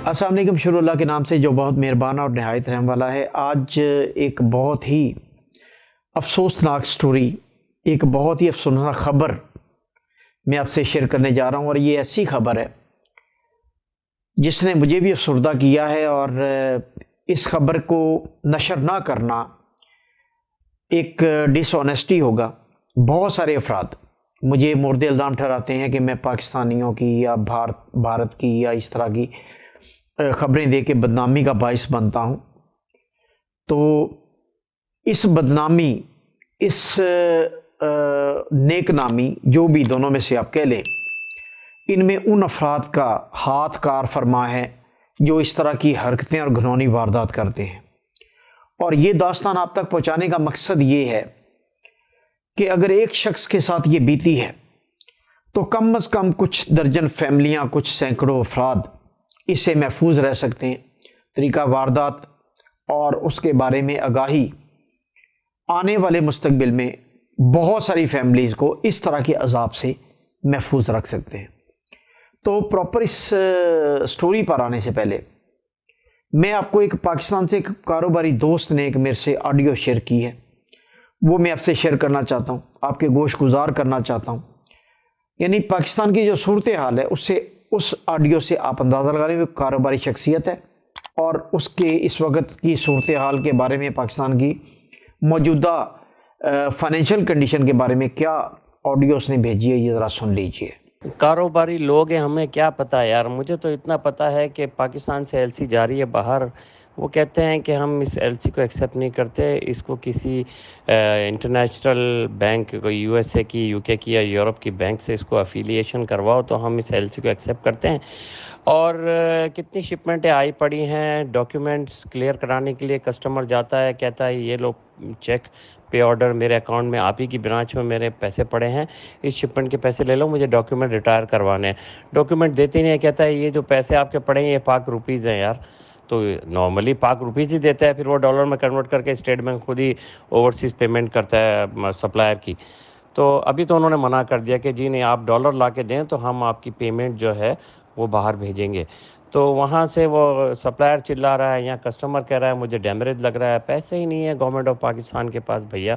السلام علیکم، شروع اللہ کے نام سے جو بہت مہربان اور نہایت رحم والا ہے۔ آج ایک بہت ہی افسوسناک سٹوری، ایک بہت ہی افسوسناک خبر میں آپ سے شیئر کرنے جا رہا ہوں، اور یہ ایسی خبر ہے جس نے مجھے بھی افسردہ کیا ہے، اور اس خبر کو نشر نہ کرنا ایک ڈس آنیسٹی ہوگا۔ بہت سارے افراد مجھے مورد الزام ٹھہراتے ہیں کہ میں پاکستانیوں کی یا بھارت کی یا اس طرح کی خبریں دے کے بدنامی کا باعث بنتا ہوں۔ تو اس بدنامی، اس نیک نامی، جو بھی دونوں میں سے آپ کہہ لیں، ان میں ان افراد کا ہاتھ کار فرما ہے جو اس طرح کی حرکتیں اور گھنونی واردات کرتے ہیں۔ اور یہ داستان آپ تک پہنچانے کا مقصد یہ ہے کہ اگر ایک شخص کے ساتھ یہ بیتی ہے تو کم از کم کچھ درجن فیملیاں، کچھ سینکڑوں افراد اس سے محفوظ رہ سکتے ہیں۔ طریقہ واردات اور اس کے بارے میں آگاہی آنے والے مستقبل میں بہت ساری فیملیز کو اس طرح کے عذاب سے محفوظ رکھ سکتے ہیں۔ تو پراپر اس سٹوری پر آنے سے پہلے میں آپ کو ایک پاکستان سے ایک کاروباری دوست نے ایک میرے سے آڈیو شیئر کی ہے، وہ میں آپ سے شیئر کرنا چاہتا ہوں، آپ کے گوش گزار کرنا چاہتا ہوں۔ یعنی پاکستان کی جو صورتحال ہے اس آڈیو سے آپ اندازہ لگا لیں وہ کاروباری شخصیت ہے، اور اس کے اس وقت کی صورتحال کے بارے میں، پاکستان کی موجودہ فائنینشیل کنڈیشن کے بارے میں کیا آڈیو اس نے بھیجی ہے، یہ ذرا سن لیجئے۔ کاروباری لوگ ہیں، ہمیں کیا پتہ یار، مجھے تو اتنا پتہ ہے کہ پاکستان سے ایل سی جا رہی ہے باہر، وہ کہتے ہیں کہ ہم اس ایل سی کو ایکسیپٹ نہیں کرتے، اس کو کسی international bank, U S A کی، یو کے کی یا یورپ کی بینک سے اس کو افیلیشن کرواؤ تو ہم اس ایل سی کو ایکسیپٹ کرتے ہیں۔ اور کتنی شپمنٹیں آئی پڑی ہیں، ڈاکیومنٹس کلیئر کرانے کے لیے کسٹمر جاتا ہے، کہتا ہے یہ لو چیک پے آرڈر میرے اکاؤنٹ میں، آپ ہی کی برانچ میں میرے پیسے پڑے ہیں، اس شپمنٹ کے پیسے لے لو، مجھے ڈاکیومنٹ ریٹائر کروانے ہیں۔ ڈاکیومنٹ دیتے نہیں، کہتا ہے یہ جو پیسے آپ کے پڑے ہیں یہ پاک روپیز ہیں یار، تو نارملی پاک روپیز ہی دیتا ہے، پھر وہ ڈالر میں کنورٹ کر کے اسٹیٹ بینک خود ہی اوورسیز پیمنٹ کرتا ہے سپلائر کی۔ تو ابھی تو انہوں نے منع کر دیا کہ جی نہیں، آپ ڈالر لا کے دیں تو ہم آپ کی پیمنٹ جو ہے وہ باہر بھیجیں گے۔ تو وہاں سے وہ سپلائر چلا رہا ہے یا کسٹمر کہہ رہا ہے مجھے ڈیمیریج لگ رہا ہے، پیسے ہی نہیں ہے گورنمنٹ آف پاکستان کے پاس بھیا،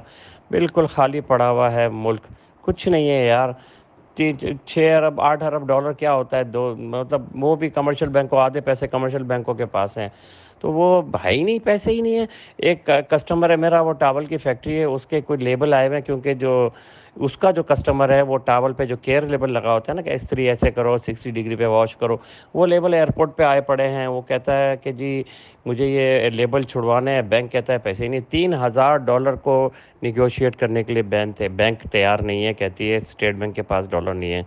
بالکل خالی پڑا ہوا ہے ملک، کچھ نہیں ہے یار۔ 6 ارب 8 ارب ڈالر کیا ہوتا ہے، مطلب وہ بھی کمرشل بینکوں، آدھے پیسے کمرشل بینکوں کے پاس ہیں، تو وہ بھائی نہیں، پیسے ہی نہیں ہے۔ ایک کسٹمر ہے میرا، وہ ٹاول کی فیکٹری ہے، اس کے کوئی لیبل آئے ہوئے ہیں، کیونکہ جو اس کا جو کسٹمر ہے وہ ٹاول پہ جو کیئر لیبل لگا ہوتا ہے نا کہ استری ایسے کرو، 60 ڈگری پہ واش کرو، وہ لیبل ایئرپورٹ پہ آئے پڑے ہیں۔ وہ کہتا ہے کہ جی مجھے یہ لیبل چھڑوانے ہیں، بینک کہتا ہے پیسے ہی نہیں۔ $3000 کو نیگوشیٹ کرنے کے لیے بینک تیار نہیں ہے، کہتی ہے اسٹیٹ بینک کے پاس ڈالر نہیں ہے،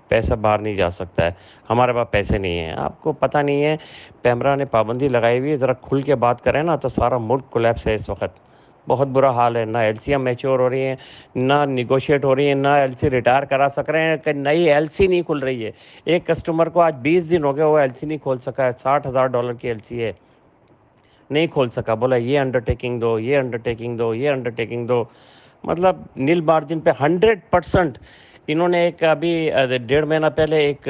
پیسہ باہر نہیں جا سکتا ہے، ہمارے پاس پیسے نہیں ہیں۔ آپ کو پتہ نہیں ہے، پیمرا نے پابندی لگائی ہوئی ہے، ذرا کھل کے بات کریں نا تو سارا ملک کولیپس ہے اس وقت، بہت برا حال ہے، نہ ایل سیاں میچور ہو رہی ہیں، نہ نیگوشیٹ ہو رہی ہیں، نہ ایل سی ریٹائر کرا سک رہے ہیں، کہ نئی ایل سی نہیں کھل رہی ہے۔ ایک کسٹمر کو آج 20 دن ہو گئے، وہ ایل سی نہیں کھول سکا ہے، $60,000 کی ایل سی ہے، نہیں کھول سکا، بولا یہ انڈرٹیکنگ دو، یہ انڈرٹیکنگ دو، یہ انڈرٹیکنگ دو، مطلب نیل مارجن پہ 100%۔ انہوں نے ایک ابھی 1.5 مہینہ پہلے ایک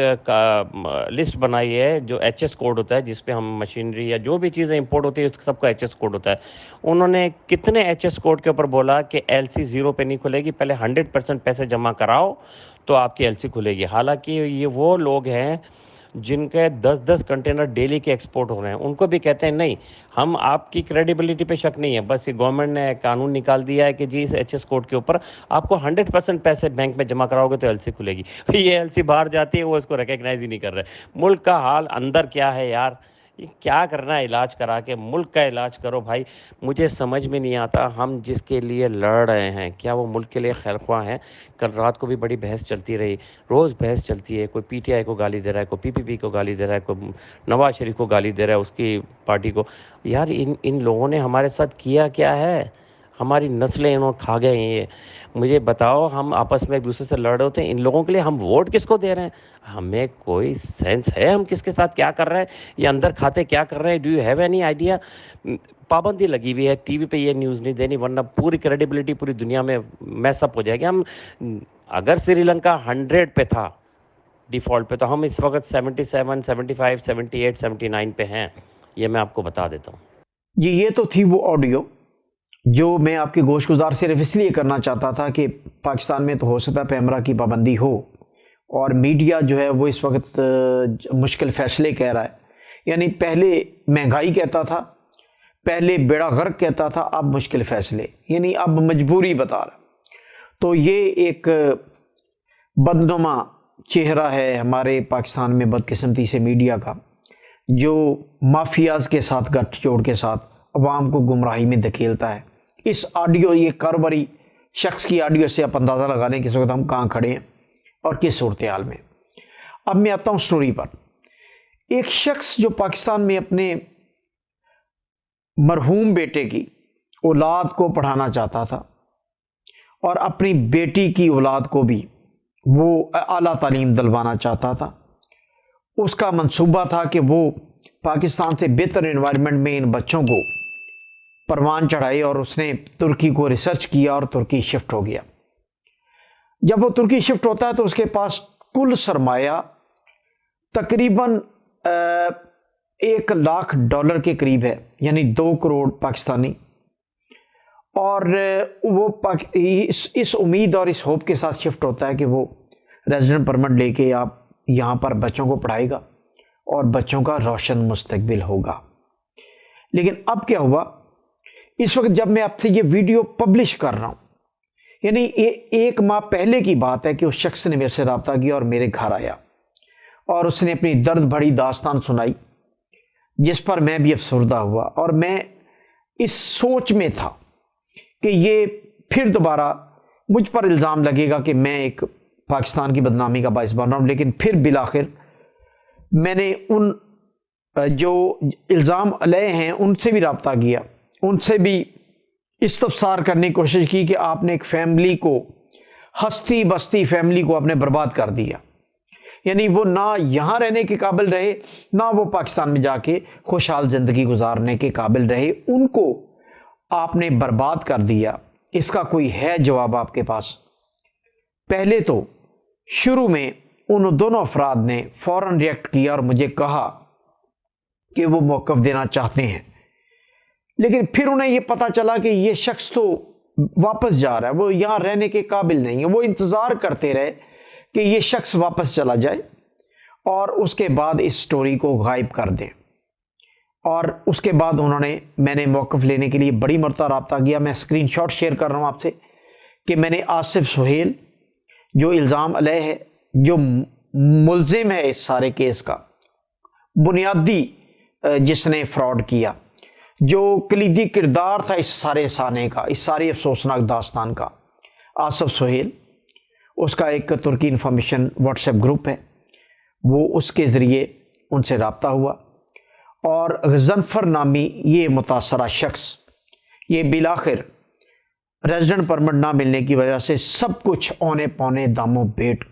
لسٹ بنائی ہے جو ایچ ایس کوڈ ہوتا ہے، جس پہ ہم مشینری یا جو بھی چیزیں امپورٹ ہوتی ہے اس سب کا ایچ ایس کوڈ ہوتا ہے۔ انہوں نے کتنے ایچ ایس کوڈ کے اوپر بولا کہ ایل سی 0 پہ نہیں کھلے گی، پہلے 100% پیسے جمع کراؤ تو آپ کی ایل سی کھلے گی۔ حالانکہ یہ وہ لوگ ہیں جن کے 10 کنٹینر ڈیلی کے ایکسپورٹ ہو رہے ہیں، ان کو بھی کہتے ہیں نہیں، ہم آپ کی کریڈیبلٹی پہ شک نہیں ہے، بس یہ گورنمنٹ نے قانون نکال دیا ہے کہ جی اس ایچ ایس کوڈ کے اوپر آپ کو 100% پیسے بینک میں جمع کراؤ گے تو ایل سی کھلے گی۔ یہ ایل سی باہر جاتی ہے، وہ اس کو ریکگنائز ہی نہیں کر رہے۔ ملک کا حال اندر کیا ہے یار، یہ کیا کرنا ہے، علاج کرا کے ملک کا علاج کرو بھائی۔ مجھے سمجھ میں نہیں آتا، ہم جس کے لیے لڑ رہے ہیں کیا وہ ملک کے لیے خیر خواہ ہیں؟ کل رات کو بھی بڑی بحث چلتی رہی، روز بحث چلتی ہے، کوئی پی ٹی آئی کو گالی دے رہا ہے، کوئی پی پی پی کو گالی دے رہا ہے، کوئی نواز شریف کو گالی دے رہا ہے، اس کی پارٹی کو۔ یار ان لوگوں نے ہمارے ساتھ کیا کیا ہے؟ ہماری نسلیں انہوں کھا گئے ہیں یہ۔ مجھے بتاؤ، ہم آپس میں ایک دوسرے سے لڑ رہے ہوتے ہیں، ان لوگوں کے لیے ہم ووٹ کس کو دے رہے ہیں؟ ہمیں کوئی سینس ہے ہم کس کے ساتھ کیا کر رہے ہیں، یہ اندر کھاتے کیا کر رہے ہیں؟ Do you have any idea? پابندی لگی ہوئی ہے، ٹی وی پہ یہ نیوز نہیں دینی ورنہ پوری کریڈیبلٹی پوری دنیا میں میس اپ ہو جائے گی۔ ہم اگر سری لنکا 100 پہ تھا ڈیفالٹ پہ. تو ہم اس وقت 77 75 78 79 پہ ہیں. یہ میں آپ کو بتا دیتا ہوں. جی یہ تو تھی وہ آڈیو جو میں آپ کے گوش گزار صرف اس لیے کرنا چاہتا تھا کہ پاکستان میں تو ہو سکتا ہے پیمرا کی پابندی ہو اور میڈیا جو ہے وہ اس وقت مشکل فیصلے کہہ رہا ہے. یعنی پہلے مہنگائی کہتا تھا, پہلے بیڑا غرق کہتا تھا, اب مشکل فیصلے, یعنی اب مجبوری بتا رہا. تو یہ ایک بدنما چہرہ ہے ہمارے پاکستان میں بدقسمتی سے میڈیا کا, جو مافیاز کے ساتھ گٹھ جوڑ کے ساتھ عوام کو گمراہی میں دھکیلتا ہے. اس آڈیو, یہ کاروباری شخص کی آڈیو سے آپ اندازہ لگا لیں کہ اس وقت ہم کہاں کھڑے ہیں اور کس صورتحال میں. اب میں آتا ہوں سٹوری پر. ایک شخص جو پاکستان میں اپنے مرحوم بیٹے کی اولاد کو پڑھانا چاہتا تھا اور اپنی بیٹی کی اولاد کو بھی وہ اعلیٰ تعلیم دلوانا چاہتا تھا. اس کا منصوبہ تھا کہ وہ پاکستان سے بہتر انوائرمنٹ میں ان بچوں کو پروان چڑھائے, اور اس نے ترکی کو ریسرچ کیا اور ترکی شفٹ ہو گیا. جب وہ ترکی شفٹ ہوتا ہے تو اس کے پاس کل سرمایہ تقریباً $1,00,000 کے قریب ہے, یعنی 2 کروڑ پاکستانی. اور وہ اس امید اور اس ہوپ کے ساتھ شفٹ ہوتا ہے کہ وہ ریزیڈنٹ پرمٹ لے کے آپ یہاں پر بچوں کو پڑھائے گا اور بچوں کا روشن مستقبل ہوگا. لیکن اب کیا ہوا, اس وقت جب میں آپ سے یہ ویڈیو پبلش کر رہا ہوں, یعنی 1 ماہ پہلے کی بات ہے کہ اس شخص نے میرے سے رابطہ کیا اور میرے گھر آیا اور اس نے اپنی درد بھری داستان سنائی, جس پر میں بھی افسردہ ہوا. اور میں اس سوچ میں تھا کہ یہ پھر دوبارہ مجھ پر الزام لگے گا کہ میں ایک پاکستان کی بدنامی کا باعث بن رہا ہوں. لیکن پھر بالآخر میں نے ان جو الزام علیہ ہیں ان سے بھی رابطہ کیا, ان سے بھی استفسار کرنے کی کوشش کی کہ آپ نے ایک فیملی کو, ہستی بستی فیملی کو آپ نے برباد کر دیا. یعنی وہ نہ یہاں رہنے کے قابل رہے, نہ وہ پاکستان میں جا کے خوشحال زندگی گزارنے کے قابل رہے, ان کو آپ نے برباد کر دیا. اس کا کوئی ہے جواب آپ کے پاس؟ پہلے تو شروع میں ان دونوں افراد نے فوراً ریئیکٹ کیا اور مجھے کہا کہ وہ موقف دینا چاہتے ہیں, لیکن پھر انہیں یہ پتہ چلا کہ یہ شخص تو واپس جا رہا ہے, وہ یہاں رہنے کے قابل نہیں ہے. وہ انتظار کرتے رہے کہ یہ شخص واپس چلا جائے اور اس کے بعد اس سٹوری کو غائب کر دیں. اور اس کے بعد میں نے موقف لینے کے لیے بڑی مرتبہ رابطہ کیا. میں اسکرین شاٹ شیئر کر رہا ہوں آپ سے کہ میں نے آصف سہیل جو الزام علیہ ہے, جو ملزم ہے اس سارے کیس کا, بنیادی جس نے فراڈ کیا, جو کلیدی کردار تھا اس سارے سانے کا, اس ساری افسوسناک داستان کا, آصف سہیل, اس کا ایک ترکی انفارمیشن واٹس ایپ گروپ ہے, وہ اس کے ذریعے ان سے رابطہ ہوا. اور غضنفر نامی یہ متاثرہ شخص, یہ بالآخر ریزیڈنٹ پرمٹ نہ ملنے کی وجہ سے سب کچھ اونے پونے داموں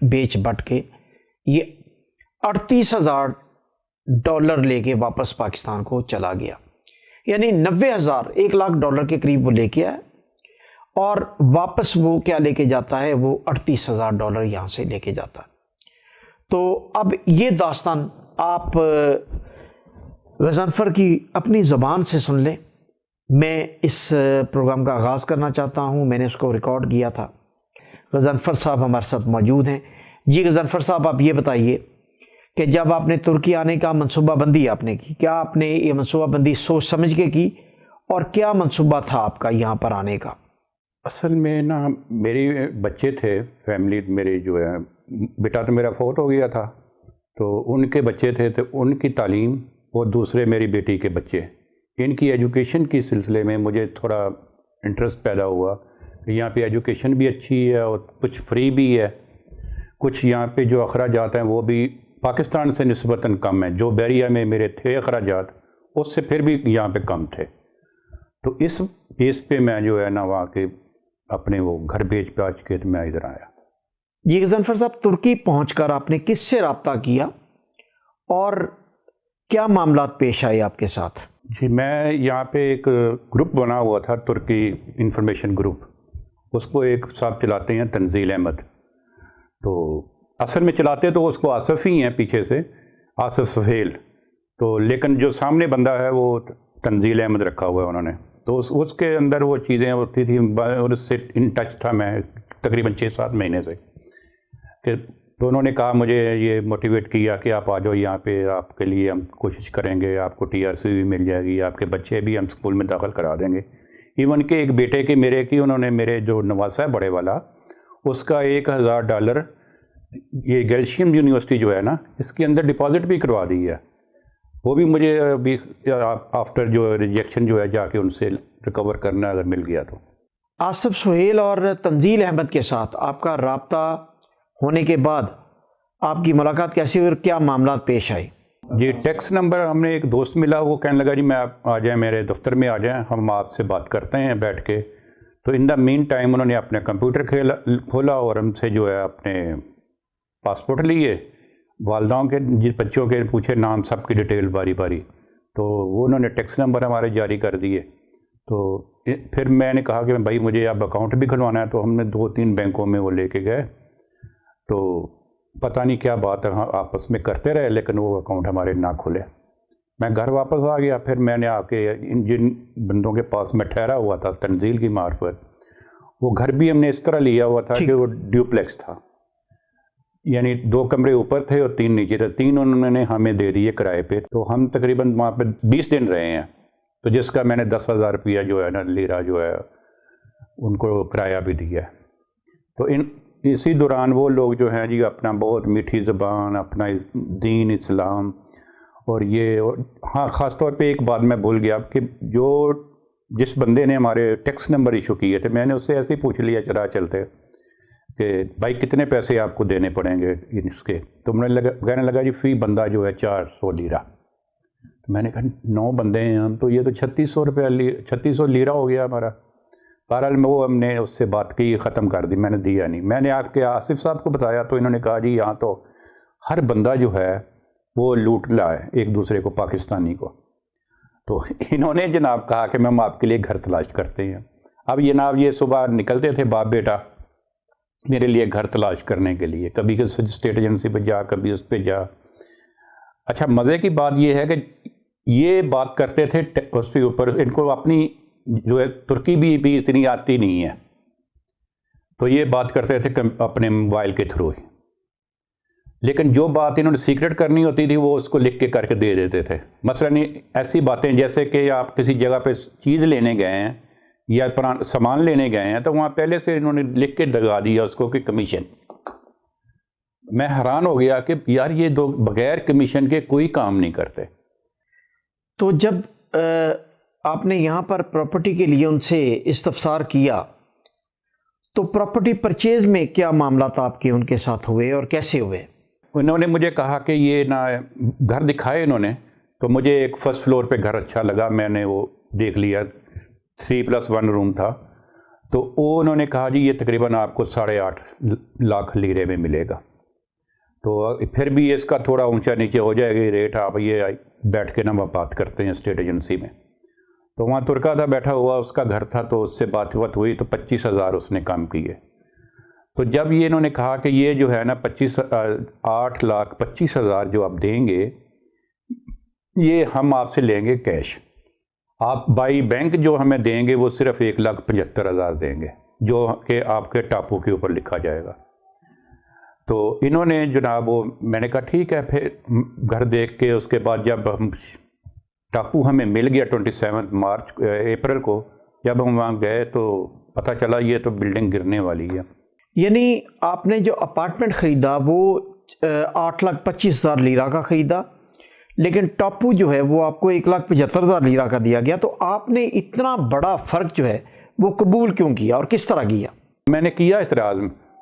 بیچ بٹ کے یہ $38,000 لے کے واپس پاکستان کو چلا گیا. یعنی $90,000 $1,00,000 کے قریب وہ لے کے آیا, اور واپس وہ کیا لے کے جاتا ہے, وہ $38,000 یہاں سے لے کے جاتا ہے. تو اب یہ داستان آپ غضنفر کی اپنی زبان سے سن لیں. میں اس پروگرام کا آغاز کرنا چاہتا ہوں, میں نے اس کو ریکارڈ کیا تھا. غضنفر صاحب ہمارے ساتھ موجود ہیں. جی غضنفر صاحب, آپ یہ بتائیے کہ جب آپ نے ترکی آنے کا منصوبہ بندی آپ نے کی, کیا آپ نے یہ منصوبہ بندی سوچ سمجھ کے کی, اور کیا منصوبہ تھا آپ کا یہاں پر آنے کا؟ اصل میں نا میری بچے تھے, فیملی میری جو ہے, بیٹا تو میرا فوت ہو گیا تھا, تو ان کے بچے تھے, تو ان کی تعلیم اور دوسرے میری بیٹی کے بچے, ان کی ایجوکیشن کے سلسلے میں مجھے تھوڑا انٹرسٹ پیدا ہوا. یہاں پہ ایجوکیشن بھی اچھی ہے اور کچھ فری بھی ہے, کچھ یہاں پہ جو اخراجات ہیں وہ بھی پاکستان سے نسبتاً کم ہیں. جو بیریا میں میرے تھے اخراجات, اس سے پھر بھی یہاں پہ کم تھے. تو اس بیس پہ میں جو ہے نا وہاں کے اپنے وہ گھر بیچ باچ کے میں ادھر آیا. یہ غضنفر صاحب, ترکی پہنچ کر آپ نے کس سے رابطہ کیا اور کیا معاملات پیش آئے آپ کے ساتھ؟ جی, میں یہاں پہ ایک گروپ بنا ہوا تھا, ترکی انفارمیشن گروپ, اس کو ایک صاحب چلاتے ہیں تنزیل احمد. تو اصل میں چلاتے تو اس کو آصف ہی ہیں پیچھے سے، آصف سہیل، تو لیکن جو سامنے بندہ ہے وہ تنزیل احمد رکھا ہوا ہے انہوں نے، تو اس کے اندر وہ چیزیں ہوتی تھیں اور اس سے ان ٹچ تھا میں تقریباً 6-7 مہینے سے، کہ تو انہوں نے کہا مجھے یہ موٹیویٹ کیا کہ آپ آ جاؤ یہاں پہ، آپ کے لیے ہم کوشش کریں گے، آپ کو TRC بھی مل جائے گی، آپ کے بچے بھی ہم اسکول میں داخل کرا دیں گے۔ ایون کہ ایک بیٹے کے میرے کی انہوں نے میرے جو نواسا ہے بڑے والا، اس کا $1000 یہ گیلشیم یونیورسٹی جو ہے نا اس کے اندر ڈپازٹ بھی کروا دی ہے، وہ بھی مجھے ابھی آفٹر جو ریجیکشن جو ہے جا کے ان سے ریکور کرنا اگر مل گیا تو۔ آصف سہیل اور تنزیل احمد کے ساتھ آپ کا رابطہ ہونے کے بعد آپ کی ملاقات کیسی ہوئی اور کیا معاملات پیش آئے؟ جی ٹیکس نمبر ہم نے ایک دوست ملا، وہ کہنے لگا جی میں آپ آ جائیں میرے دفتر میں آ جائیں، ہم آپ سے بات کرتے ہیں بیٹھ کے۔ تو ان دا مین ٹائم انہوں نے اپنے کمپیوٹر کھولا اور ہم سے جو ہے اپنے پاسپورٹ لیے، والداؤں کے جن بچوں کے پوچھے نام سب کی ڈیٹیل باری باری، تو وہ انہوں نے ٹیکس نمبر ہمارے جاری کر دیے۔ تو پھر میں نے کہا کہ بھائی مجھے اب اکاؤنٹ بھی کھلوانا ہے، تو ہم نے 2-3 بینکوں میں وہ لے کے گئے، تو پتہ نہیں کیا بات ہے آپس میں کرتے رہے لیکن وہ اکاؤنٹ ہمارے نہ کھلے۔ میں گھر واپس آ گیا، پھر میں نے آ کے جن بندوں کے پاس میں ٹھہرا ہوا تھا تنزیل کی معرفت، وہ گھر بھی ہم نے اس طرح لیا ہوا تھا کہ وہ ڈیوپلیکس تھا، یعنی 2 کمرے اوپر تھے اور 3 نیچے تھے، 3 انہوں نے ہمیں دے دیے کرائے پہ، تو ہم تقریباً وہاں پہ 20 دن رہے ہیں، تو جس کا میں نے 10,000 روپیہ جو ہے نا لیرہ جو ہے ان کو کرایہ بھی دیا ہے۔ تو اسی دوران وہ لوگ جو ہیں جی اپنا بہت میٹھی زبان، اپنا دین اسلام، اور یہ ہاں خاص طور پہ ایک بات میں بھول گیا کہ جو جس بندے نے ہمارے ٹیکس نمبر ایشو کیے تھے، میں نے اس سے ایسے ہی پوچھ لیا چلا چلتے کہ بھائی کتنے پیسے آپ کو دینے پڑیں گے اس کے، تو کہنے لگا جی فی بندہ جو ہے 400 لیرہ۔ تو میں نے کہا 9 بندے ہیں ہم، تو یہ تو 3600 روپیہ 3600 لیرہ ہو گیا ہمارا۔ بہرحال وہ ہم نے اس سے بات کی، ختم کر دی، میں نے دیا نہیں۔ میں نے آپ کے آصف صاحب کو بتایا تو انہوں نے کہا جی یہاں تو ہر بندہ جو ہے وہ لوٹ لا ہے ایک دوسرے کو، پاکستانی کو۔ تو انہوں نے جناب کہا کہ ہم آپ کے لیے گھر تلاش کرتے ہیں۔ اب جناب یہ صبح نکلتے تھے باپ بیٹا میرے لیے گھر تلاش کرنے کے لیے، کبھی اسٹیٹ ایجنسی پہ جا، کبھی اس پہ جا۔ اچھا مزے کی بات یہ ہے کہ یہ بات کرتے تھے اس کے اوپر، ان کو اپنی جو ہے ترکی بھی اتنی آتی نہیں ہے، تو یہ بات کرتے تھے اپنے موبائل کے تھرو ہی، لیکن جو بات انہوں نے سیکرٹ کرنی ہوتی تھی وہ اس کو لکھ کے کر کے دے دیتے تھے۔ مثلاً ایسی باتیں جیسے کہ آپ کسی جگہ پہ چیز لینے گئے ہیں یا سامان لینے گئے ہیں، تو وہاں پہلے سے انہوں نے لکھ کے لگا دیا اس کو کہ کمیشن۔ میں حیران ہو گیا کہ یار یہ دو بغیر کمیشن کے کوئی کام نہیں کرتے۔ تو جب آپ نے یہاں پر پراپرٹی کے لیے ان سے استفسار کیا تو پراپرٹی پرچیز میں کیا معاملات آپ کے ان کے ساتھ ہوئے اور کیسے ہوئے؟ انہوں نے مجھے کہا کہ یہ نا گھر دکھائے انہوں نے، تو مجھے ایک فرسٹ فلور پہ گھر اچھا لگا، میں نے وہ دیکھ لیا، 3+1 روم تھا، تو وہ انہوں نے کہا جی یہ تقریباً آپ کو 8.5 لاکھ لیرے میں ملے گا۔ تو پھر بھی اس کا تھوڑا اونچا نیچے ہو جائے گا ریٹ، آپ یہ بیٹھ کے نا بات کرتے ہیں اسٹیٹ ایجنسی میں۔ تو وہاں ترکا تھا بیٹھا ہوا، اس کا گھر تھا، تو اس سے بات ہوئی تو 25,000 اس نے کام کیے۔ تو جب یہ انہوں نے کہا کہ یہ جو ہے نا 8,25,000 جو آپ دیں گے یہ ہم آپ سے لیں گے کیش، آپ بائی بینک جو ہمیں دیں گے وہ صرف 1,75,000 دیں گے، جو کہ آپ کے ٹاپو کے اوپر لکھا جائے گا۔ تو انہوں نے جناب وہ میں نے کہا ٹھیک ہے، پھر گھر دیکھ کے اس کے بعد جب ہم ٹاپو ہمیں مل گیا 27 اپریل کو، جب ہم وہاں گئے تو پتہ چلا یہ تو بلڈنگ گرنے والی ہے۔ یعنی آپ نے جو اپارٹمنٹ خریدا وہ 8,25,000 لیرہ کا خریدا، لیکن ٹاپو جو ہے وہ آپ کو 1,75,000 لیرہ کا دیا گیا، تو آپ نے اتنا بڑا فرق جو ہے وہ قبول کیوں کیا اور کس طرح کیا؟ میں نے کیا اعتراض،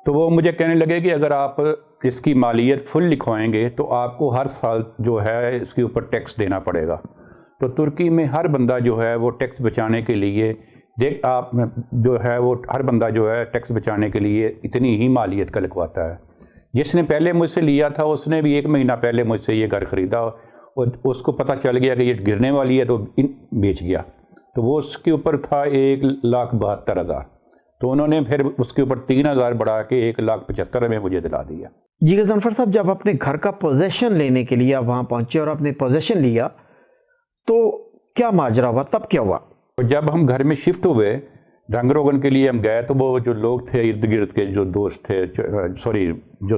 تو وہ مجھے کہنے لگے کہ اگر آپ اس کی مالیت فل لکھوائیں گے تو آپ کو ہر سال جو ہے اس کے اوپر ٹیکس دینا پڑے گا۔ تو ترکی میں ہر بندہ جو ہے وہ ٹیکس بچانے کے لیے آپ جو ہے وہ ہر بندہ جو ہے ٹیکس بچانے کے لیے اتنی ہی مالیت کا لکھواتا ہے۔ جس نے پہلے مجھ سے لیا تھا اس نے بھی 1 مہینہ پہلے مجھ سے یہ گھر خریدا اور اس کو پتہ چل گیا کہ یہ گرنے والی ہے تو بیچ گیا، تو وہ اس کے اوپر تھا 1,72,000، تو انہوں نے پھر اس کے اوپر 3,000 بڑھا کے 1,75,000 میں مجھے دلا دیا۔ جی غضنفر صاحب، جب اپنے گھر کا پوزیشن لینے کے لیے آپ وہاں پہنچے اور اپنے پوزیشن لیا تو کیا ماجرا ہوا، تب کیا ہوا؟ جب ہم گھر میں شفٹ ہوئے رنگ روگن کے لیے ہم گئے تو وہ جو لوگ تھے ارد گرد کے جو دوست تھے، جو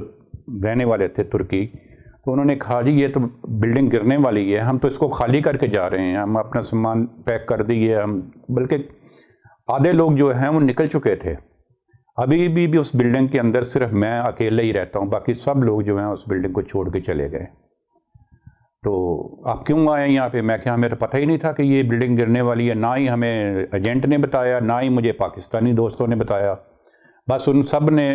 رہنے والے تھے ترکی، تو انہوں نے کہا جی یہ تو بلڈنگ گرنے والی ہے، ہم تو اس کو خالی کر کے جا رہے ہیں، ہم اپنا سامان پیک کر دیے، ہم بلکہ آدھے لوگ جو ہیں وہ نکل چکے تھے، ابھی بھی اس بلڈنگ کے اندر صرف میں اکیلے ہی رہتا ہوں، باقی سب لوگ جو ہیں اس بلڈنگ کو چھوڑ کے چلے گئے۔ تو آپ کیوں آئے یہاں پہ؟ میں کہ ہمیں تو پتہ ہی نہیں تھا کہ یہ بلڈنگ گرنے والی ہے، نہ ہی ہمیں ایجنٹ نے بتایا، نہ ہی مجھے پاکستانی دوستوں نے بتایا، بس ان سب نے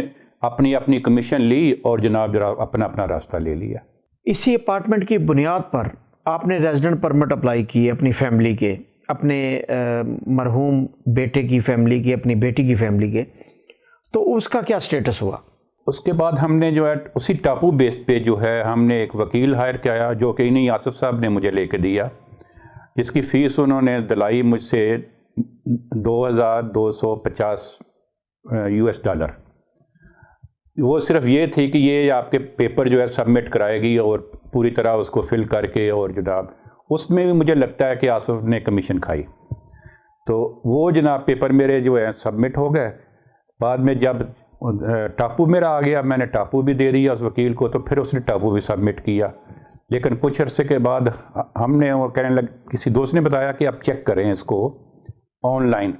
اپنی اپنی کمیشن لی اور جناب اپنا اپنا راستہ لے لیا۔ اسی اپارٹمنٹ کی بنیاد پر آپ نے ریزیڈنٹ پرمٹ اپلائی کی اپنی فیملی کے، اپنے مرحوم بیٹے کی فیملی کے، اپنی بیٹی کی فیملی کے، تو اس کا کیا سٹیٹس ہوا؟ اس کے بعد ہم نے جو ہے اسی ٹاپو بیس پہ جو ہے ہم نے ایک وکیل ہائر کیا، جو کہ انہیں آصف صاحب نے مجھے لے کے دیا، جس کی فیس انہوں نے دلائی مجھ سے $2250 $۔ وہ صرف یہ تھی کہ یہ آپ کے پیپر جو ہے سبمٹ کرائے گی اور پوری طرح اس کو فل کر کے، اور جناب اس میں بھی مجھے لگتا ہے کہ آصف نے کمیشن کھائی۔ تو وہ جناب پیپر میرے جو ہے سبمٹ ہو گئے، بعد میں جب ٹاپو میرا آ گیا میں نے ٹاپو بھی دے دیا اس وکیل کو، تو پھر اس نے ٹاپو بھی سبمٹ کیا، لیکن کچھ عرصے کے بعد ہم نے وہ کہنے لگ، کسی دوست نے بتایا کہ آپ چیک کریں اس کو آن لائن،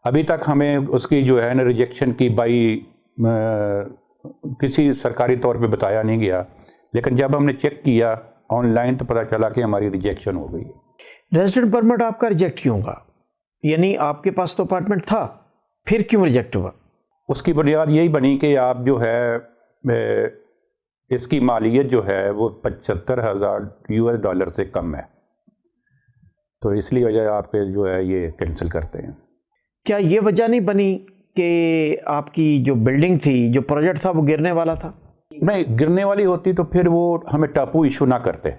ابھی تک ہمیں اس کی جو ہے نا ریجیکشن کی بائی کسی سرکاری طور پہ بتایا نہیں گیا، لیکن جب ہم نے چیک کیا آن لائن تو پتہ چلا کہ ہماری ریجیکشن ہو گئی۔ ریزیڈنٹ پرمٹ آپ کا ریجیکٹ کیوں ہوا؟ یعنی آپ کے پاس تو اپارٹمنٹ تھا، پھر کیوں ریجیکٹ ہوا؟ اس کی بنیاد یہی بنی کہ آپ جو ہے اس کی مالیت جو ہے وہ $75,000 سے کم ہے، تو اس لیے وجہ آپ کے جو ہے یہ کینسل کرتے ہیں۔ کیا یہ وجہ نہیں بنی کہ آپ کی جو بلڈنگ تھی، جو پروجیکٹ تھا، وہ گرنے والا تھا؟ نہیں، گرنے والی ہوتی تو پھر وہ ہمیں ٹاپو ایشو نہ کرتے،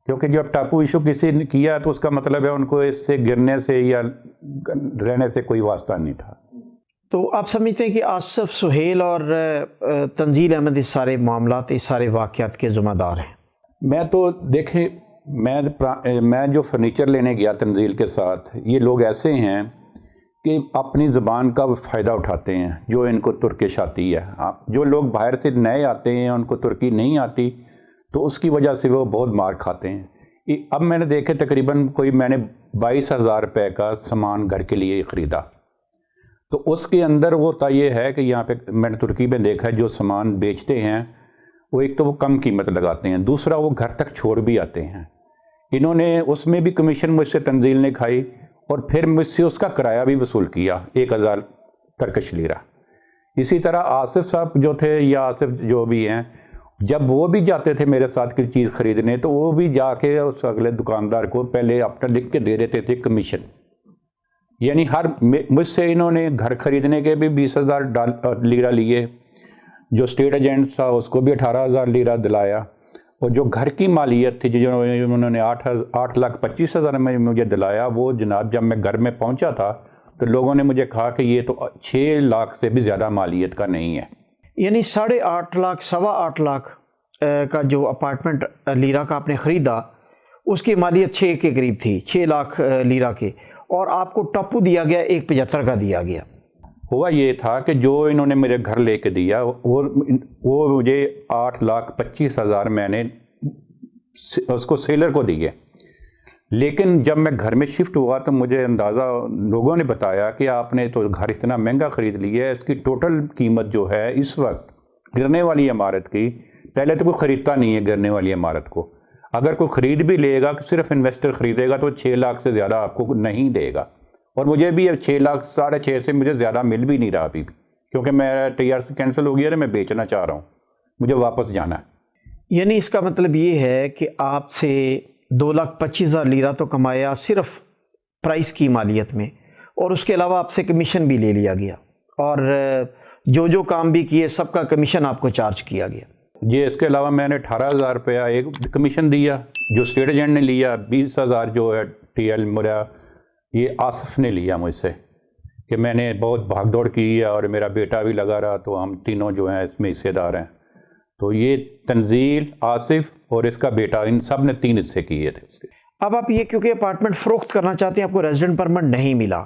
کیونکہ جب ٹاپو ایشو کسی نے کیا تو اس کا مطلب ہے ان کو اس سے گرنے سے یا رہنے سے کوئی واسطہ نہیں تھا۔ تو آپ سمجھتے ہیں کہ آصف سہیل اور تنزیل احمد اس سارے معاملات، اس سارے واقعات کے ذمہ دار ہیں؟ میں تو دیکھیں، میں جو فرنیچر لینے گیا تنزیل کے ساتھ، یہ لوگ ایسے ہیں کہ اپنی زبان کا فائدہ اٹھاتے ہیں، جو ان کو ترکش آتی ہے۔ جو لوگ باہر سے نئے آتے ہیں، ان کو ترکی نہیں آتی، تو اس کی وجہ سے وہ بہت مار کھاتے ہیں۔ اب میں نے دیکھے تقریباً میں نے $22,000 کا سامان گھر کے لیے خریدا، تو اس کے اندر ہوتا یہ ہے کہ یہاں پہ میں نے ترکی میں دیکھا ہے جو سامان بیچتے ہیں وہ ایک تو وہ کم قیمت لگاتے ہیں، دوسرا وہ گھر تک چھوڑ بھی آتے ہیں۔ انہوں نے اس میں بھی کمیشن مجھ سے تنزیل نے کھائی، اور پھر مجھ سے اس کا کرایہ بھی وصول کیا 1,000 ترکش لیرہ۔ اسی طرح آصف صاحب جو تھے یا آصف جو بھی ہیں، جب وہ بھی جاتے تھے میرے ساتھ کوئی چیز خریدنے تو وہ بھی جا کے اس اگلے دکاندار کو پہلے اپنا لکھ کے دے دیتے تھے کمیشن، یعنی مجھ سے انہوں نے گھر خریدنے کے بھی $20,000 لیرہ لیے، جو اسٹیٹ ایجنٹ تھا اس کو بھی 18,000 لیرہ دلایا، اور جو گھر کی مالیت تھی جو انہوں نے 8,25,000 میں مجھے دلایا، وہ جناب جب میں گھر میں پہنچا تھا تو لوگوں نے مجھے کہا کہ یہ تو 6 لاکھ سے بھی زیادہ مالیت کا نہیں ہے۔ یعنی 8.5 لاکھ، 8.25 لاکھ کا جو اپارٹمنٹ لیرہ کا آپ نے خریدا، اس کی مالیت 6 کے قریب تھی، 6 لاکھ لیرہ کے، اور آپ کو ٹاپو دیا گیا 1.75 کا دیا گیا۔ ہوا یہ تھا کہ جو انہوں نے میرے گھر لے کے دیا وہ مجھے 8,25,000 میں نے اس کو سیلر کو دیے، لیکن جب میں گھر میں شفٹ ہوا تو مجھے اندازہ لوگوں نے بتایا کہ آپ نے تو گھر اتنا مہنگا خرید لیا ہے، اس کی ٹوٹل قیمت جو ہے اس وقت گرنے والی عمارت کی، پہلے تو کوئی خریدتا نہیں ہے گرنے والی عمارت کو، اگر کوئی خرید بھی لے گا صرف انویسٹر خریدے گا تو 6 لاکھ سے زیادہ آپ کو نہیں دے گا، اور مجھے بھی اب 6 لاکھ 6.5 سے مجھے زیادہ مل بھی نہیں رہا ابھی بھی، کیونکہ میرا TRC کینسل ہو گیا ہے، میں بیچنا چاہ رہا ہوں، مجھے واپس جانا ہے۔ یعنی اس کا مطلب یہ ہے کہ آپ سے 2,25,000 لیرہ تو کمایا صرف پرائس کی مالیت میں، اور اس کے علاوہ آپ سے کمیشن بھی لے لیا گیا، اور جو کام بھی کیے سب کا کمیشن آپ کو چارج کیا گیا۔ جی، اس کے علاوہ میں نے $18,000 ایک کمیشن دیا جو اسٹیٹ ایجنٹ نے لیا، 20,000 جو ہے TL میرا یہ آصف نے لیا مجھ سے، کہ میں نے بہت بھاگ دوڑ کی ہے اور میرا بیٹا بھی لگا رہا، تو ہم تینوں جو ہیں اس میں حصے دار ہیں. تو یہ تنزیل، آصف اور اس کا بیٹا، ان سب نے 3 حصے کیے تھے اس کے. اب آپ یہ کیونکہ اپارٹمنٹ فروخت کرنا چاہتے ہیں، آپ کو ریزیڈنٹ پرمٹ نہیں ملا،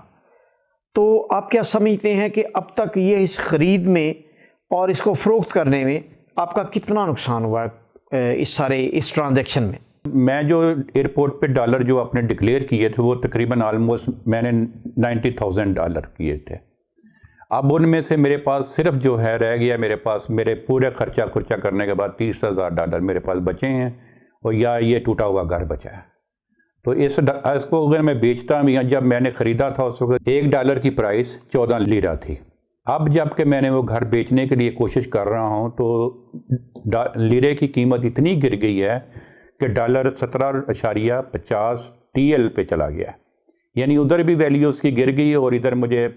تو آپ کیا سمجھتے ہیں کہ اب تک یہ اس خرید میں اور اس کو فروخت کرنے میں آپ کا کتنا نقصان ہوا ہے اس ٹرانزیکشن میں؟ میں جو ایئرپورٹ پہ ڈالر جو اپنے ڈکلیئر کیے تھے وہ تقریباً آلموسٹ میں نے $90,000 کیے تھے. اب ان میں سے میرے پاس صرف جو ہے رہ گیا، میرے پاس میرے پورے خرچہ کرنے کے بعد $30,000 میرے پاس بچے ہیں، اور یا یہ ٹوٹا ہوا گھر بچا ہے. تو اس کو اگر میں بیچتا بھی، جب میں نے خریدا تھا اس وقت $1 کی پرائس 14 لیرہ تھی. اب جب کہ میں نے وہ گھر بیچنے کے لیے کوشش کر رہا ہوں تو لیرے کی قیمت اتنی گر گئی ہے کہ ڈالر 17.50 TL پہ چلا گیا ہے. یعنی ادھر بھی ویلیو اس کی گر گئی ہے، اور ادھر مجھے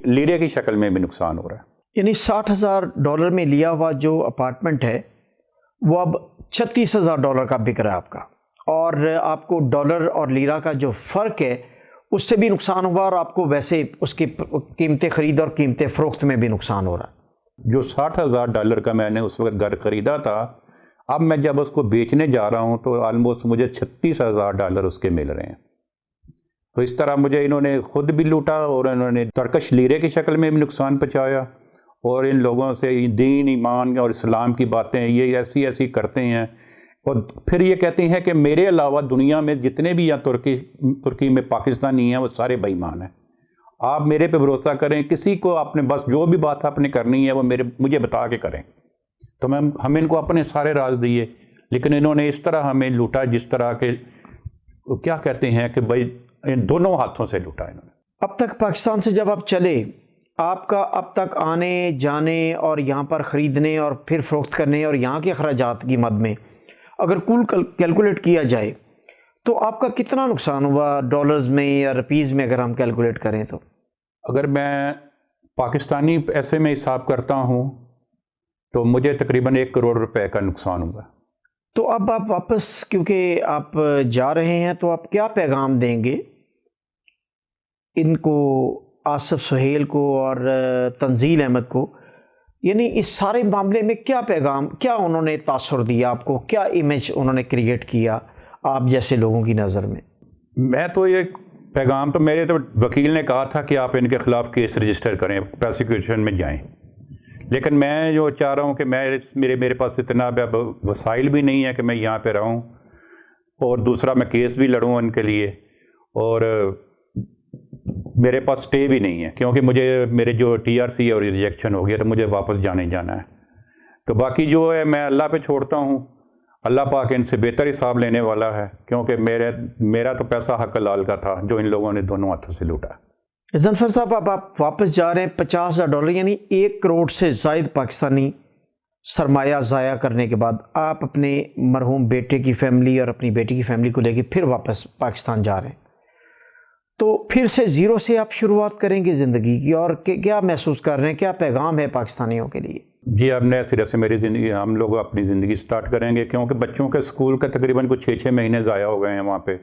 لیرے کی شکل میں بھی نقصان ہو رہا ہے. یعنی $60,000 میں لیا ہوا جو اپارٹمنٹ ہے وہ اب $36,000 کا بک رہا ہے آپ کا، اور آپ کو ڈالر اور لیرہ کا جو فرق ہے اس سے بھی نقصان ہوا، اور آپ کو ویسے اس کی قیمت خرید اور قیمت فروخت میں بھی نقصان ہو رہا ہے. جو $60,000 کا میں نے اس وقت گھر خریدا تھا، اب میں جب اس کو بیچنے جا رہا ہوں تو آلموسٹ مجھے $36,000 اس کے مل رہے ہیں. تو اس طرح مجھے انہوں نے خود بھی لوٹا، اور انہوں نے ترکش لیرے کی شکل میں بھی نقصان پہنچایا، اور ان لوگوں سے دین، ایمان اور اسلام کی باتیں یہ ایسی کرتے ہیں، اور پھر یہ کہتے ہیں کہ میرے علاوہ دنیا میں جتنے بھی یہاں ترکی میں پاکستانی ہیں وہ سارے بے ایمان ہیں. آپ میرے پہ بھروسہ کریں، کسی کو آپ نے بس جو بھی بات آپ نے کرنی ہے وہ مجھے بتا کے کریں. تو ہم ان کو اپنے سارے راز دیے، لیکن انہوں نے اس طرح ہمیں لوٹا جس طرح کہ کیا کہتے ہیں کہ بھائی ان دونوں ہاتھوں سے لوٹا انہوں نے. اب تک پاکستان سے جب آپ چلے، آپ کا اب تک آنے جانے اور یہاں پر خریدنے اور پھر فروخت کرنے اور یہاں کے اخراجات کی مد میں اگر کل کیلکولیٹ کیا جائے تو آپ کا کتنا نقصان ہوا ڈالرز میں یا روپیز میں، اگر ہم کیلکولیٹ کریں تو؟ اگر میں پاکستانی پیسے میں حساب کرتا ہوں تو مجھے تقریباً $1 کروڑ کا نقصان ہوا. تو اب آپ واپس کیونکہ آپ جا رہے ہیں تو آپ کیا پیغام دیں گے ان کو، آصف سہیل کو اور تنزیل احمد کو؟ یعنی اس سارے معاملے میں کیا پیغام، کیا انہوں نے تاثر دیا آپ کو، کیا امیج انہوں نے کریٹ کیا آپ جیسے لوگوں کی نظر میں؟ میں تو یہ پیغام تو میرے وکیل نے کہا تھا کہ آپ ان کے خلاف کیس رجسٹر کریں، پروسیکیوشن میں جائیں، لیکن میں جو چاہ رہا ہوں کہ میرے پاس اتنا وسائل بھی نہیں ہے کہ میں یہاں پہ رہوں، اور دوسرا میں کیس بھی لڑوں ان کے لیے، اور میرے پاس سٹے بھی نہیں ہے کیونکہ میرے جو TRC اور ریجیکشن ہو گیا تو مجھے واپس جانا ہے. تو باقی جو ہے میں اللہ پہ چھوڑتا ہوں، اللہ پاک ان سے بہتر حساب لینے والا ہے، کیونکہ میرا تو پیسہ حق حلال کا تھا جو ان لوگوں نے دونوں ہاتھوں سے لوٹا. ظفر صاحب، اب آپ واپس جا رہے ہیں $50,000 یعنی 1 کروڑ سے زائد پاکستانی سرمایہ ضائع کرنے کے بعد آپ اپنے مرحوم بیٹے کی فیملی اور اپنی بیٹی کی فیملی کو لے کے پھر واپس پاکستان جا رہے ہیں، تو پھر سے زیرو سے آپ شروعات کریں گے زندگی کی، اور کیا محسوس کر رہے ہیں، کیا پیغام ہے پاکستانیوں کے لیے؟ جی، اب نئے سرے سے ہم لوگ اپنی زندگی سٹارٹ کریں گے، کیونکہ بچوں کے اسکول کا تقریباً کچھ 6 مہینے ضائع ہو گئے ہیں وہاں پہ.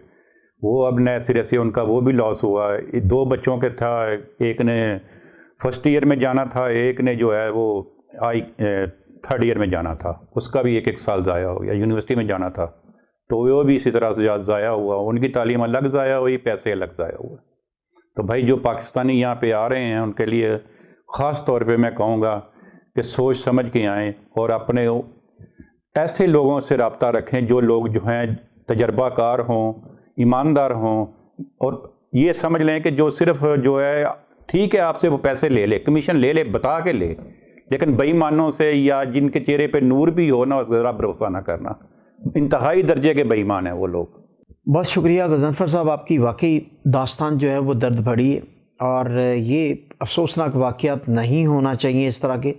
وہ اب نئے سرے سے ان کا وہ بھی لاس ہوا ہے. 2 بچوں کے تھا، ایک نے فرسٹ ایئر میں جانا تھا، ایک نے جو ہے وہ 3rd ایئر میں جانا تھا، اس کا بھی 1 سال ضائع ہو گیا. یونیورسٹی میں جانا تھا تو وہ بھی اسی طرح سے ضائع ہوا. ان کی تعلیم الگ ضائع ہوئی، پیسے الگ ضائع ہوئے. تو بھائی جو پاکستانی یہاں پہ آ رہے ہیں ان کے لیے خاص طور پہ میں کہوں گا کہ سوچ سمجھ کے آئیں، اور اپنے ایسے لوگوں سے رابطہ رکھیں جو لوگ جو ہیں تجربہ کار ہوں، ایماندار ہوں، اور یہ سمجھ لیں کہ جو صرف جو ہے ٹھیک ہے آپ سے وہ پیسے لے کمیشن لے بتا کے لے، لیکن بے ایمانوں سے یا جن کے چہرے پہ نور بھی ہو نا ذرا بھروسہ نہ کرنا. انتہائی درجے کے بے ایمان ہیں وہ لوگ. بہت شکریہ غضنفر صاحب، آپ کی واقعی داستان جو ہے وہ درد بھری ہے، اور یہ افسوسناک واقعات نہیں ہونا چاہیے اس طرح کے،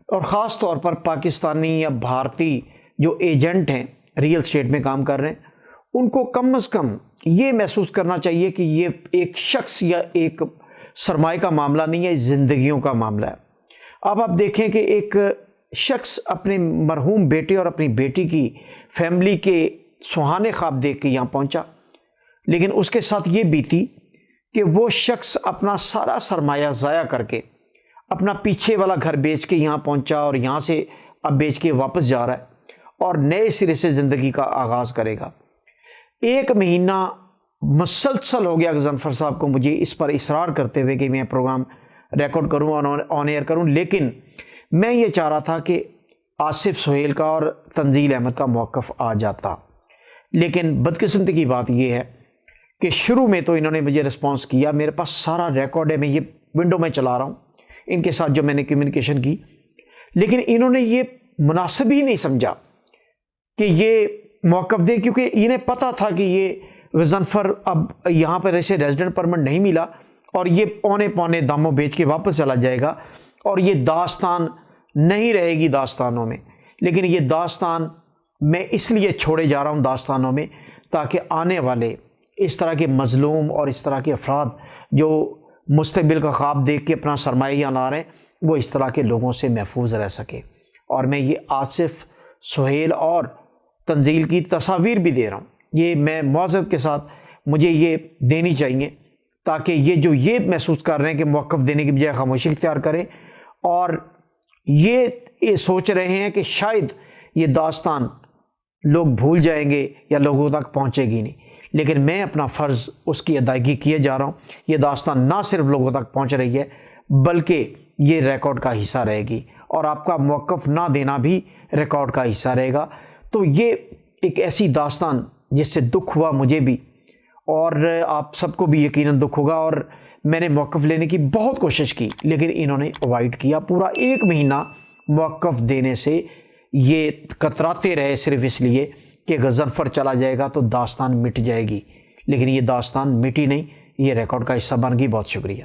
اور خاص طور پر پاکستانی یا بھارتی جو ایجنٹ ہیں ریئل اسٹیٹ میں کام کر رہے ہیں ان کو کم از کم یہ محسوس کرنا چاہیے کہ یہ ایک شخص یا ایک سرمایہ کا معاملہ نہیں ہے، زندگیوں کا معاملہ ہے. اب آپ دیکھیں کہ ایک شخص اپنے مرحوم بیٹے اور اپنی بیٹی کی فیملی کے سہانے خواب دیکھ کے یہاں پہنچا، لیکن اس کے ساتھ یہ بیتی کہ وہ شخص اپنا سارا سرمایہ ضائع کر کے اپنا پیچھے والا گھر بیچ کے یہاں پہنچا اور یہاں سے اب بیچ کے واپس جا رہا ہے اور نئے سرے سے زندگی کا آغاز کرے گا۔ 1 مہینہ مسلسل ہو گیا غضنفر صاحب کو مجھے اس پر اصرار کرتے ہوئے کہ میں پروگرام ریکارڈ کروں اور آن ایئر کروں، لیکن میں یہ چاہ رہا تھا کہ آصف سہیل کا اور تنزیل احمد کا موقف آ جاتا، لیکن بدقسمتی کی بات یہ ہے کہ شروع میں تو انہوں نے مجھے رسپانس کیا، میرے پاس سارا ریکارڈ ہے، میں یہ ونڈو میں چلا رہا ہوں ان کے ساتھ جو میں نے کمیونیکیشن کی، لیکن انہوں نے یہ مناسب ہی نہیں سمجھا کہ یہ موقف دے، کیونکہ انہیں پتہ تھا کہ یہ غضنفر اب یہاں پر ایسے ریزیڈنٹ پرمٹ نہیں ملا اور یہ پونے پونے داموں بیچ کے واپس چلا جائے گا اور یہ داستان نہیں رہے گی داستانوں میں۔ لیکن یہ داستان میں اس لیے چھوڑے جا رہا ہوں داستانوں میں تاکہ آنے والے اس طرح کے مظلوم اور اس طرح کے افراد جو مستقبل کا خواب دیکھ کے اپنا سرمایہ یہاں لا رہے ہیں وہ اس طرح کے لوگوں سے محفوظ رہ سکے۔ اور میں یہ آصف سہیل اور تنزیل کی تصاویر بھی دے رہا ہوں، یہ میں معذرت کے ساتھ مجھے یہ دینی چاہیے تاکہ یہ جو یہ محسوس کر رہے ہیں کہ موقف دینے کی بجائے خاموشی اختیار کریں اور یہ سوچ رہے ہیں کہ شاید یہ داستان لوگ بھول جائیں گے یا لوگوں تک پہنچے گی نہیں، لیکن میں اپنا فرض اس کی ادائیگی کیے جا رہا ہوں۔ یہ داستان نہ صرف لوگوں تک پہنچ رہی ہے بلکہ یہ ریکارڈ کا حصہ رہے گی اور آپ کا موقف نہ دینا بھی ریکارڈ کا حصہ رہے گا۔ تو یہ ایک ایسی داستان جس سے دکھ ہوا مجھے بھی اور آپ سب کو بھی یقیناً دکھ ہوگا، اور میں نے موقف لینے کی بہت کوشش کی لیکن انہوں نے اوائڈ کیا۔ پورا 1 مہینہ موقف دینے سے یہ کتراتے رہے صرف اس لیے کہ غضنفر چلا جائے گا تو داستان مٹ جائے گی، لیکن یہ داستان مٹی نہیں، یہ ریکارڈ کا حصہ بن گئی۔ بہت شکریہ۔